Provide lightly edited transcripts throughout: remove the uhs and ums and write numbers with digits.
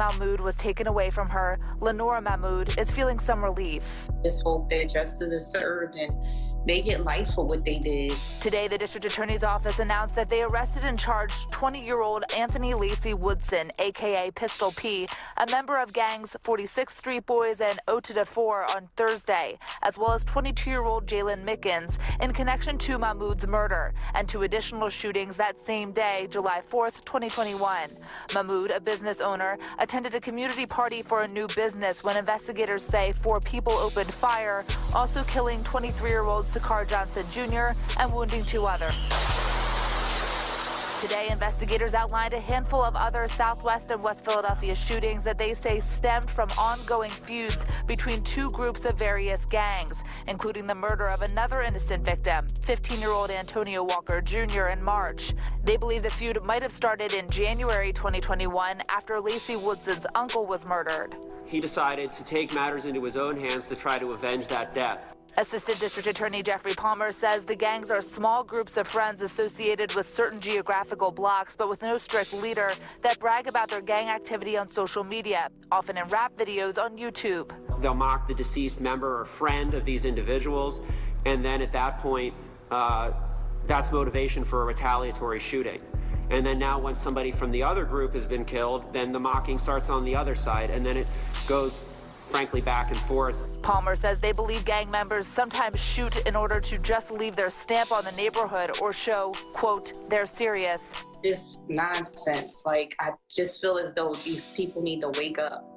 Mahmoud was taken away from her, Lenora Mahmoud is feeling some relief. Just hope that justice is served and they get life for what they did. Today, the district attorney's office announced that they arrested and charged 20-year-old Anthony Lacey Woodson, a.k.a. Pistol P, a member of gangs 46th Street Boys and Otida 4 on Thursday, as well as 22-year-old Jalen Mickens in connection to Mahmoud's murder and two additional shootings that same day, July 4th, 2021. Mahmoud, a business owner, attended a community party for a new business when investigators say 4 people opened fire, also killing 23-year-old Sakar Johnson Jr. and wounding 2 others. Today, investigators outlined a handful of other Southwest and West Philadelphia shootings that they say stemmed from ongoing feuds between 2 groups of various gangs, including the murder of another innocent victim, 15-year-old Antonio Walker Jr. in March. They believe the feud might have started in January 2021 after Lacey Woodson's uncle was murdered. He decided to take matters into his own hands to try to avenge that death. Assistant District Attorney Jeffrey Palmer says the gangs are small groups of friends associated with certain geographical blocks, but with no strict leader, that brag about their gang activity on social media, often in rap videos on YouTube. They'll mock the deceased member or friend of these individuals, and then at that point, that's motivation for a retaliatory shooting. And then now once somebody from the other group has been killed, then the mocking starts on the other side, and then it goes, frankly, back and forth. Palmer says they believe gang members sometimes shoot in order to just leave their stamp on the neighborhood or show, quote, they're serious. Just nonsense. Like, I just feel as though these people need to wake up.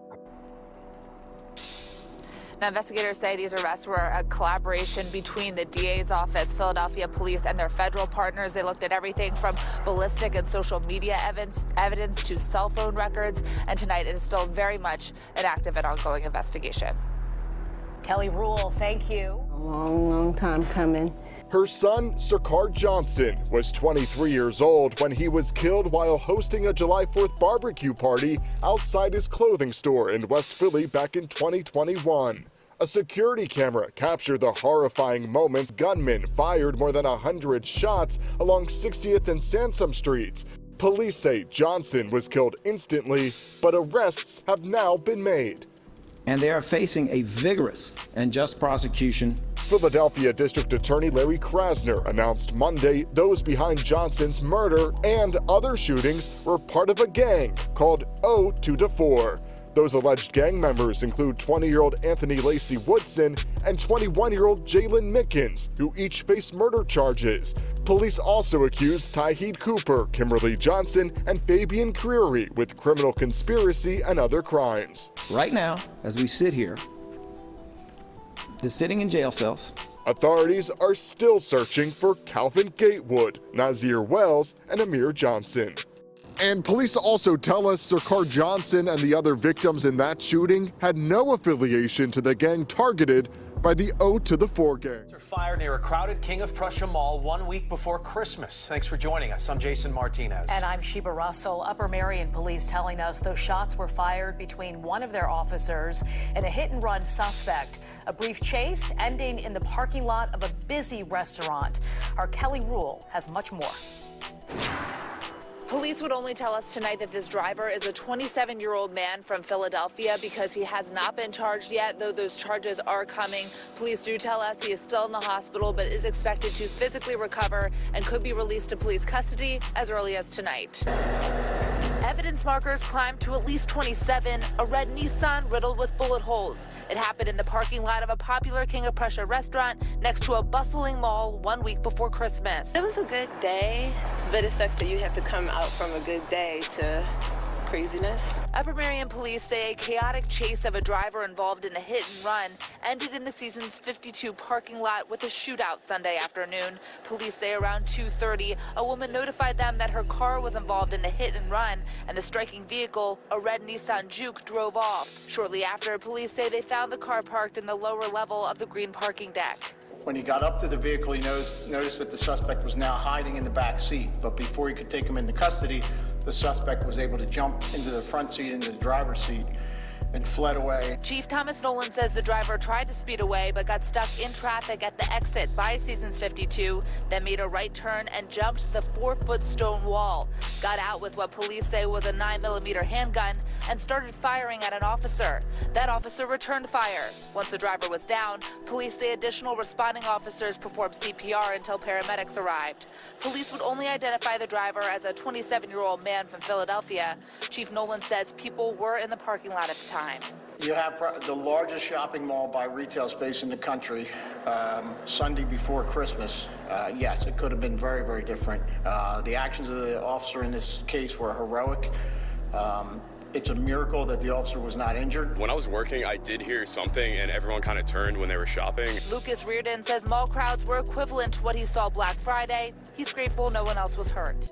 Now, investigators say these arrests were a collaboration between the DA's office, Philadelphia police, and their federal partners. They looked at everything from ballistic and social media evidence to cell phone records. And tonight, it is still very much an active and ongoing investigation. Kelly Rule, thank you. A long, long time coming. Her son, Sakar Johnson, was 23 years old when he was killed while hosting a July 4th barbecue party outside his clothing store in West Philly back in 2021. A security camera captured the horrifying moments gunmen fired more than 100 shots along 60th and Sansom Streets. Police say Johnson was killed instantly, but arrests have now been made. And they are facing a vigorous and just prosecution. Philadelphia District Attorney Larry Krasner announced Monday those behind Johnson's murder and other shootings were part of a gang called Otida 4. Those alleged gang members include 20-year-old Anthony Lacey Woodson and 21-year-old Jalen Mickens, who each face murder charges. Police also accused Tyheed Cooper, Kimberly Johnson, and Fabian Creary with criminal conspiracy and other crimes. Right now, as we sit here, they're sitting in jail cells. Authorities are still searching for Calvin Gatewood, Nazir Wells, and Amir Johnson. And police also tell us Sakar Johnson and the other victims in that shooting had no affiliation to the gang targeted by the Otida 4 gang. Fired near a crowded King of Prussia mall 1 week before Christmas. Thanks for joining us. I'm Jason Martinez. And I'm Sheba Russell. Upper Marion police telling us those shots were fired between one of their officers and a hit-and-run suspect. A brief chase ending in the parking lot of a busy restaurant. Our Kelly Rule has much more. Police would only tell us tonight that this driver is a 27-year-old man from Philadelphia because he has not been charged yet, though those charges are coming. Police do tell us he is still in the hospital but is expected to physically recover and could be released to police custody as early as tonight. Evidence markers climbed to at least 27, a red Nissan riddled with bullet holes. It happened in the parking lot of a popular King of Prussia restaurant next to a bustling mall 1 week before Christmas. It was a good day, but it sucks that you have to come out from a good day to craziness. Upper Marion police say a chaotic chase of a driver involved in a hit and run ended in the season's 52 parking lot with a shootout Sunday afternoon. Police say around 2:30, a woman notified them that her car was involved in a hit and run, and the striking vehicle, a red Nissan Juke, drove off. Shortly after, police say they found the car parked in the lower level of the green parking deck. When he got up to the vehicle, he noticed that the suspect was now hiding in the back seat. But before he could take him into custody, the suspect was able to jump into the front seat, into the driver's seat, and fled away. Chief Thomas Nolan says the driver tried to speed away but got stuck in traffic at the exit by Seasons 52, then made a right turn and jumped the 4-foot stone wall. Got out with what police say was a 9mm handgun, and started firing at an officer. That officer returned fire. Once the driver was down, police say additional responding officers performed CPR until paramedics arrived. Police would only identify the driver as a 27-year-old man from Philadelphia. Chief Nolan says people were in the parking lot at the time. You have the largest shopping mall by retail space in the country, Sunday before Christmas. Yes, it could have been very, very different. The actions of the officer in this case were heroic. It's a miracle that the officer was not injured. When I was working, I did hear something, and everyone kind of turned when they were shopping. Lucas Reardon says mall crowds were equivalent to what he saw Black Friday. He's grateful no one else was hurt.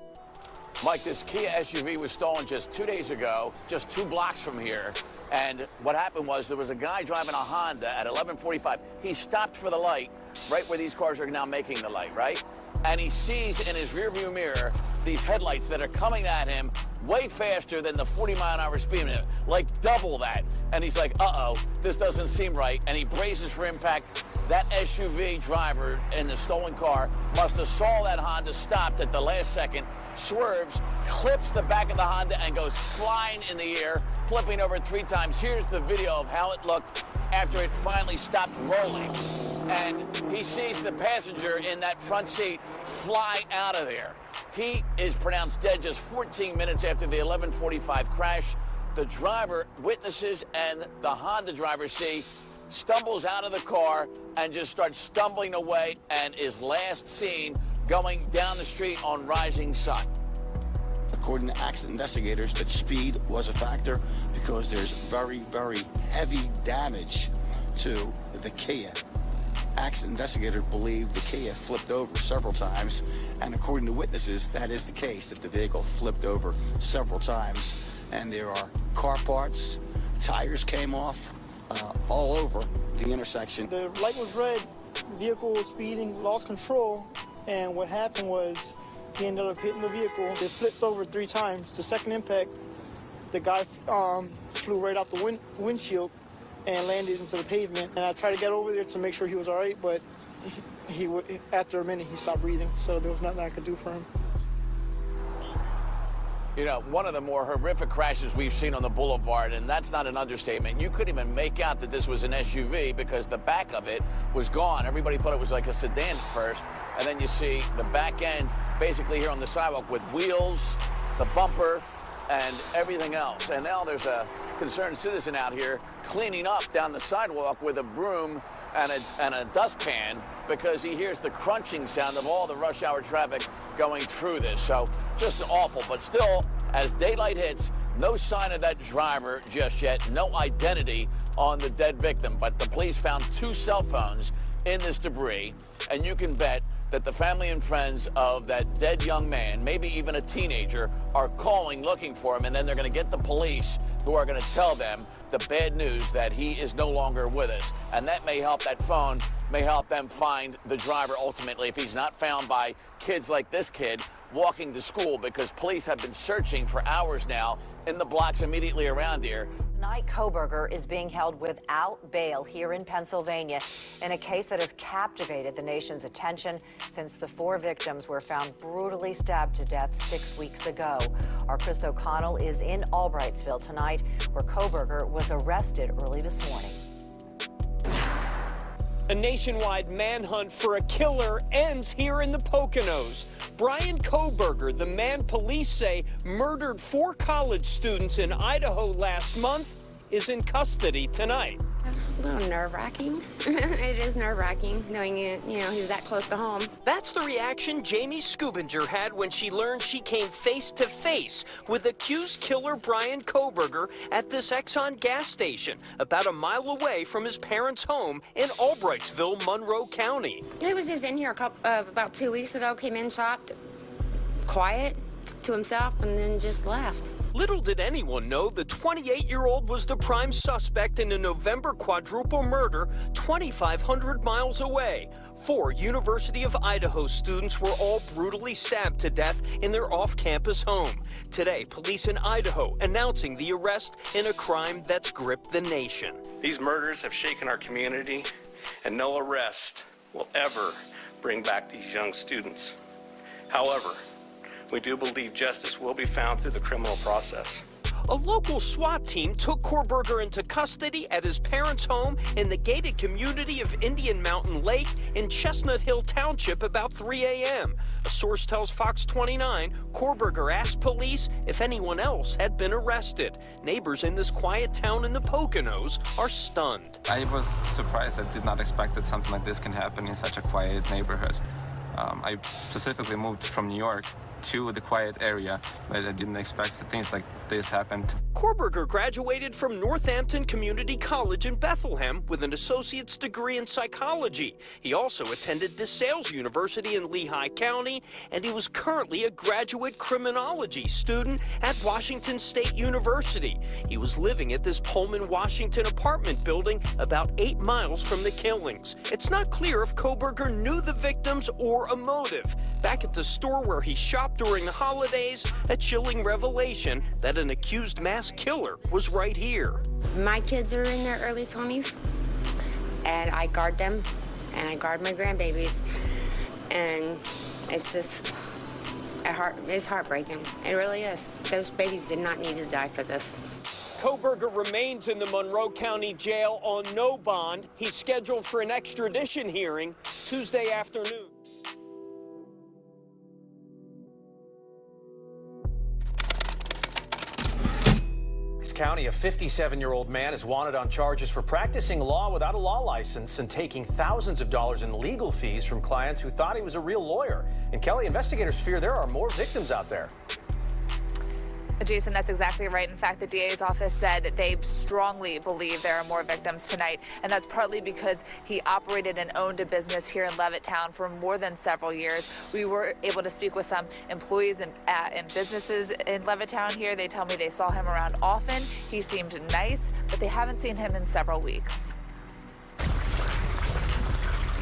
Mike, this Kia SUV was stolen just 2 days ago, just 2 blocks from here. And what happened was there was a guy driving a Honda at 11:45. He stopped for the light, right where these cars are now making the light, right? And he sees in his rearview mirror these headlights that are coming at him way faster than the 40-mile-an-hour speed limit, like double that. And he's like, uh-oh, this doesn't seem right. And he braces for impact. That SUV driver in the stolen car must have saw that Honda stopped at the last second, swerves, clips the back of the Honda, and goes flying in the air, flipping over 3 times. Here's the video of how it looked after it finally stopped rolling. And he sees the passenger in that front seat fly out of there. He is pronounced dead just 14 minutes after the 11:45 crash. The driver, witnesses, and the Honda driver see, stumbles out of the car and just starts stumbling away and is last seen going down the street on Rising Sun. According to accident investigators, that speed was a factor because there's very, very heavy damage to the Kia. Accident investigators believe the Kia flipped over several times, and according to witnesses, that is the case, that the vehicle flipped over several times, and there are car parts, tires came off, all over the intersection. The light was red, vehicle was speeding, lost control, and what happened was he ended up hitting the vehicle. It flipped over 3 times. The second impact, the guy flew right out the windshield and landed into the pavement. And I tried to get over there to make sure he was all right, but after a minute he stopped breathing, so there was nothing I could do for him. You know, one of the more horrific crashes we've seen on the boulevard, and that's not an understatement. You couldn't even make out that this was an SUV because the back of it was gone. Everybody thought it was like a sedan at first, and then you see the back end basically here on the sidewalk with wheels, the bumper, and everything else. And now there's a concerned citizen out here cleaning up down the sidewalk with a broom and a dustpan because he hears the crunching sound of all the rush hour traffic going through this. So just awful, but still, as daylight hits, no sign of that driver just yet, no identity on the dead victim. But the police found 2 cell phones in this debris, and you can bet that the family and friends of that dead young man, maybe even a teenager, are calling looking for him, and then they're going to get the police who are going to tell them the bad news that he is no longer with us. And that may help, that phone may help them find the driver ultimately if he's not found by kids like this kid walking to school, because police have been searching for hours now in the blocks immediately around here. Tonight, Koberger is being held without bail here in Pennsylvania in a case that has captivated the nation's attention since the 4 victims were found brutally stabbed to death 6 weeks ago. Our Chris O'Connell is in Albrightsville tonight, where Koberger was arrested early this morning. A nationwide manhunt for a killer ends here in the Poconos. Brian Koberger, the man police say murdered 4 college students in Idaho last month, is in custody tonight. A little nerve-wracking. It is nerve-wracking knowing he's that close to home. That's the reaction Jamie Scubinger had when she learned she came face-to-face with accused killer Brian Koberger at this Exxon gas station, about a mile away from his parents' home in Albrightsville, Monroe County. He was just in here about 2 weeks ago, came in, shopped, quiet to himself, and then just left. Little did anyone know the 28-year-old was the prime suspect in a November quadruple murder 2,500 miles away. 4 University of Idaho students were all brutally stabbed to death in their off-campus home. Today, police in Idaho announcing the arrest in a crime that's gripped the nation. These murders have shaken our community, and no arrest will ever bring back these young students. However, we do believe justice will be found through the criminal process. A local SWAT team took Kohrberger into custody at his parents' home in the gated community of Indian Mountain Lake in Chestnut Hill Township about 3 a.m. A source tells Fox 29 Kohrberger asked police if anyone else had been arrested. Neighbors in this quiet town in the Poconos are stunned. I was surprised. I did not expect that something like this can happen in such a quiet neighborhood. I specifically moved from New York to the quiet area, but I didn't expect that things like this happened. Kohrberger graduated from Northampton Community College in Bethlehem with an associate's degree in psychology. He also attended DeSales University in Lehigh County, and he was currently a graduate criminology student at Washington State University. He was living at this Pullman, Washington apartment building about 8 miles from the killings. It's not clear if Kohrberger knew the victims or a motive. Back at the store where he shopped during the holidays, a chilling revelation that an accused mass killer was right here. My kids are in their early 20s, and I guard them, and I guard my grandbabies, and it's just, it's heartbreaking. It really is. Those babies did not need to die for this. Kohrberger remains in the Monroe County Jail on no bond. He's scheduled for an extradition hearing Tuesday afternoon. County, a 57-year-old man is wanted on charges for practicing law without a law license and taking thousands of dollars in legal fees from clients who thought he was a real lawyer. And Kelly, investigators fear there are more victims out there. Jason, that's exactly right. In fact, the DA's office said they strongly believe there are more victims tonight, and that's partly because he operated and owned a business here in Levittown for more than several years. We were able to speak with some employees and businesses in Levittown here. They tell me they saw him around often. He seemed nice, but they haven't seen him in several weeks.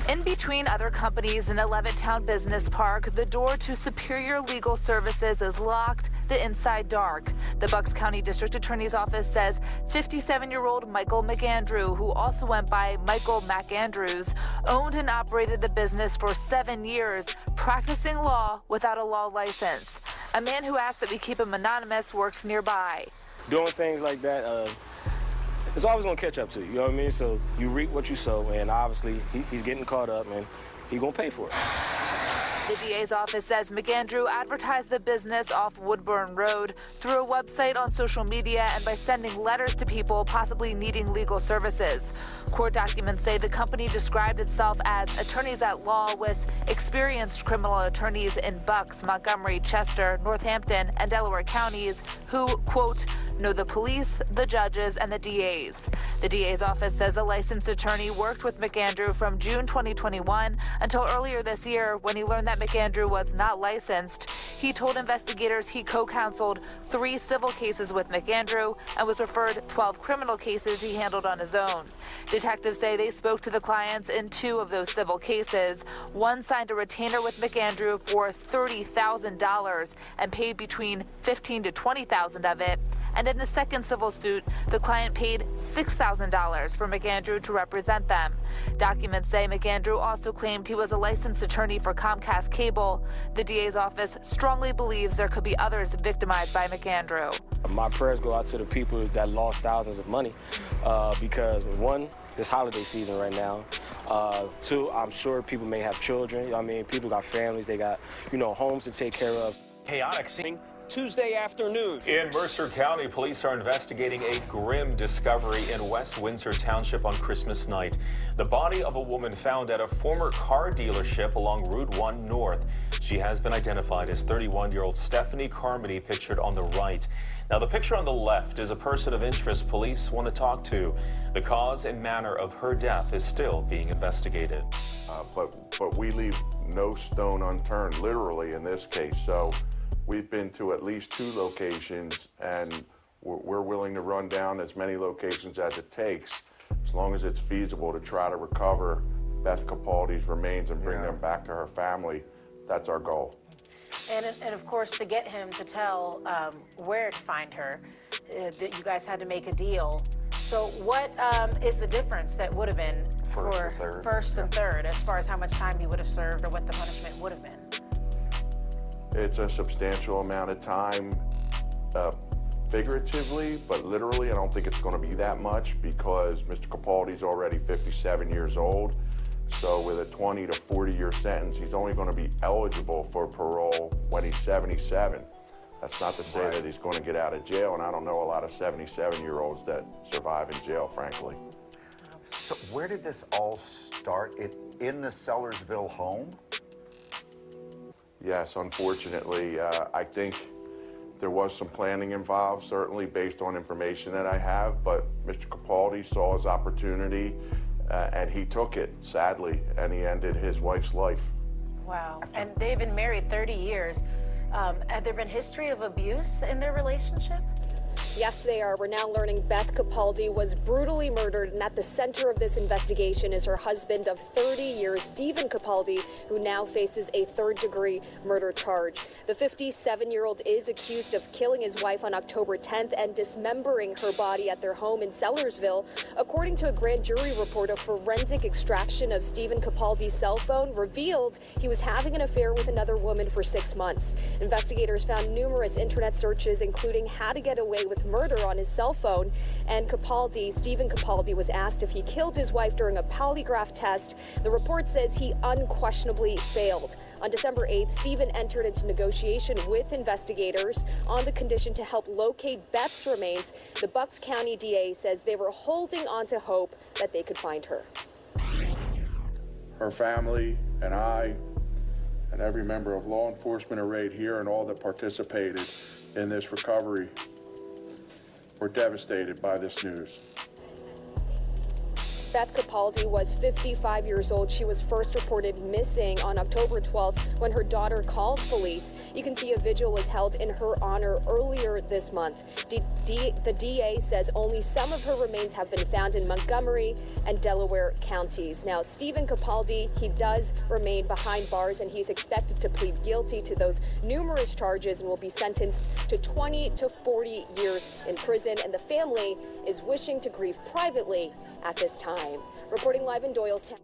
In between other companies in a Levittown business park, the door to Superior Legal Services is locked, the inside dark. The Bucks County District Attorney's Office says 57-year-old Michael McAndrew, who also went by Michael McAndrews, owned and operated the business for 7 years, practicing law without a law license. A man who asked that we keep him anonymous works nearby. Doing things like that, it's always gonna catch up to you, you know what I mean? So you reap what you sow, and obviously he's getting caught up, and he's gonna pay for it. The DA's office says McAndrew advertised the business off Woodburn Road through a website on social media and by sending letters to people possibly needing legal services. Court documents say the company described itself as attorneys at law with experienced criminal attorneys in Bucks, Montgomery, Chester, Northampton, and Delaware counties who, quote, know the police, the judges, and the DAs. The DA's office says a licensed attorney worked with McAndrew from June 2021 until earlier this year when he learned that McAndrew was not licensed. He told investigators he co-counseled 3 civil cases with McAndrew and was referred 12 criminal cases he handled on his own. Detectives say they spoke to the clients in 2 of those civil cases. One signed a retainer with McAndrew for $30,000 and paid between $15,000 to $20,000 of it. And in the second civil suit, the client paid $6,000 for McAndrew to represent them. Documents say McAndrew also claimed he was a licensed attorney for Comcast Cable. The DA's office strongly believes there could be others victimized by McAndrew. My prayers go out to the people that lost thousands of money because, 1, this holiday season right now. 2, I'm sure people may have children. I mean, people got families, they got, homes to take care of. Chaotic scene. Tuesday afternoon. In Mercer County, police are investigating a grim discovery in West Windsor Township on Christmas night. The body of a woman found at a former car dealership along Route 1 North. She has been identified as 31-year-old Stephanie Carmody, pictured on the right. Now, the picture on the left is a person of interest police want to talk to. The cause and manner of her death is still being investigated. But we leave no stone unturned, literally, in this case. So we've been to at least 2 locations, and we're willing to run down as many locations as it takes, as long as it's feasible, to try to recover Beth Capaldi's remains and bring them back to her family. That's our goal. And of course, to get him to tell where to find her, that you guys had to make a deal. So what is the difference that would have been for first and third, as far as how much time he would have served or what the punishment would have been? It's a substantial amount of time. figuratively, but literally I don't think it's going to be that much because Mr. Capaldi's already 57 years old. So with a 20 to 40 year sentence, he's only going to be eligible for parole when he's 77. That's not to say that he's going to get out of jail, and I don't know a lot of 77-year-olds that survive in jail, frankly. So where did this all start? In the Sellersville home? Yes, unfortunately, I think there was some planning involved, certainly based on information that I have, but Mr. Capaldi saw his opportunity and he took it, sadly, and he ended his wife's life. Wow. And they've been married 30 years. Had there been history of abuse in their relationship? Yes, they are. We're now learning Beth Capaldi was brutally murdered, and at the center of this investigation is her husband of 30 years, Stephen Capaldi, who now faces a third-degree murder charge. The 57-year-old is accused of killing his wife on October 10th and dismembering her body at their home in Sellersville. According to a grand jury report, a forensic extraction of Stephen Capaldi's cell phone revealed he was having an affair with another woman for 6 months. Investigators found numerous internet searches, including how to get away with murder on his cell phone, and Stephen Capaldi was asked if he killed his wife during a polygraph test. The report says he unquestionably failed. On December 8th, Stephen entered into negotiation with investigators on the condition to help locate Beth's remains. The Bucks County DA says they were holding on to hope that they could find her. Her family and I and every member of law enforcement arrayed here and all that participated in this recovery were devastated by this news. Beth Capaldi was 55 years old. She was first reported missing on October 12th when her daughter called police. You can see a vigil was held in her honor earlier this month. The DA says only some of her remains have been found in Montgomery and Delaware counties. Now, Stephen Capaldi, he does remain behind bars, and he's expected to plead guilty to those numerous charges and will be sentenced to 20 to 40 years in prison. And the family is wishing to grieve privately at this time. Reporting live in Doylestown.